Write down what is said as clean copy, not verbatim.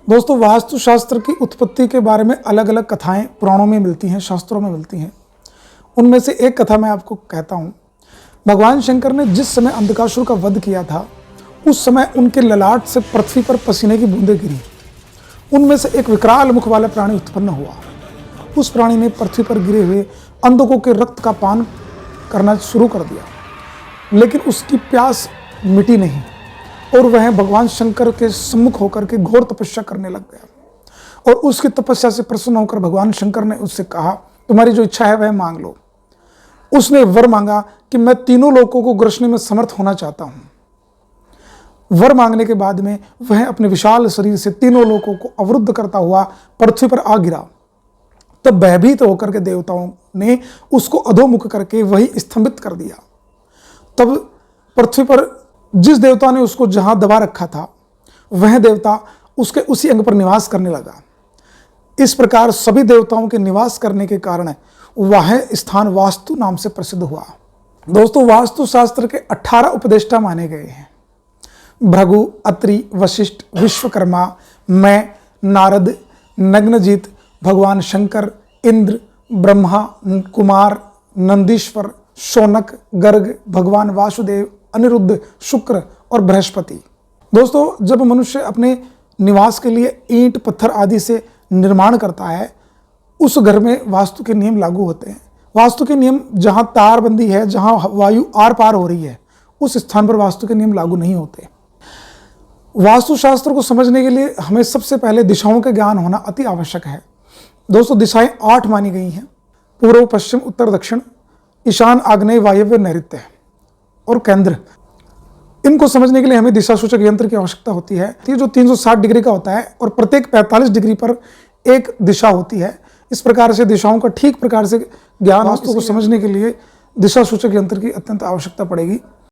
दोस्तों, वास्तुशास्त्र की उत्पत्ति के बारे में अलग अलग कथाएं पुराणों में मिलती हैं, शास्त्रों में मिलती हैं। उनमें से एक कथा मैं आपको कहता हूं। भगवान शंकर ने जिस समय अंधकासुर का वध किया था, उस समय उनके ललाट से पृथ्वी पर पसीने की बूंदें गिरी। उनमें से एक विकराल मुख वाला प्राणी उत्पन्न हुआ। उस प्राणी ने पृथ्वी पर गिरे हुए अंधकों के रक्त का पान करना शुरू कर दिया, लेकिन उसकी प्यास मिटी नहीं और वह भगवान शंकर के सम्मुख होकर के घोर तपस्या करने लग गया। और उसकी तपस्या से प्रसन्न होकर भगवान शंकर ने उससे कहा, तुम्हारी जो इच्छा है वह मांग लो। उसने वर मांगा कि मैं तीनों लोकों को ग्रसने में समर्थ होना चाहता हूं। वर मांगने के बाद में वह अपने विशाल शरीर से तीनों लोकों को अवरुद्ध करता हुआ पृथ्वी पर आ गिरा। तब भयभीत होकर के देवताओं ने उसको अधोमुख करके वही स्तंभित कर दिया। तब पृथ्वी पर जिस देवता ने उसको जहां दबा रखा था, वह देवता उसके उसी अंग पर निवास करने लगा। इस प्रकार सभी देवताओं के निवास करने के कारण वह स्थान वास्तु नाम से प्रसिद्ध हुआ। दोस्तों, वास्तुशास्त्र के 18 उपदेष्टा माने गए हैं। भृगु, अत्रि, वशिष्ठ, विश्वकर्मा, मैं, नारद, नग्नजीत, भगवान शंकर, इंद्र, ब्रह्मा, कुमार, नंदीश्वर, शौनक, गर्ग, भगवान वासुदेव, अनिरुद्ध, शुक्र और बृहस्पति। दोस्तों, जब मनुष्य अपने निवास के लिए ईंट, पत्थर आदि से निर्माण करता है, उस घर में वास्तु के नियम लागू होते हैं। वास्तु के नियम जहां तारबंदी है, जहां वायु आर पार हो रही है, उस स्थान पर वास्तु के नियम लागू नहीं होते। वास्तुशास्त्र को समझने के लिए हमें सबसे पहले दिशाओं का ज्ञान होना अति आवश्यक है। दोस्तों, दिशाएं 8 मानी गई हैं: पूर्व, पश्चिम, उत्तर, दक्षिण, ईशान, आग्नेय, वायव्य, नैऋत्य और केंद्र। इनको समझने के लिए हमें दिशा सूचक यंत्र की आवश्यकता होती है, जो 360 डिग्री का होता है और प्रत्येक 45 डिग्री पर एक दिशा होती है। इस प्रकार से दिशाओं का ठीक प्रकार से ज्ञान वास्तु को समझने के लिए दिशा सूचक यंत्र की अत्यंत आवश्यकता पड़ेगी।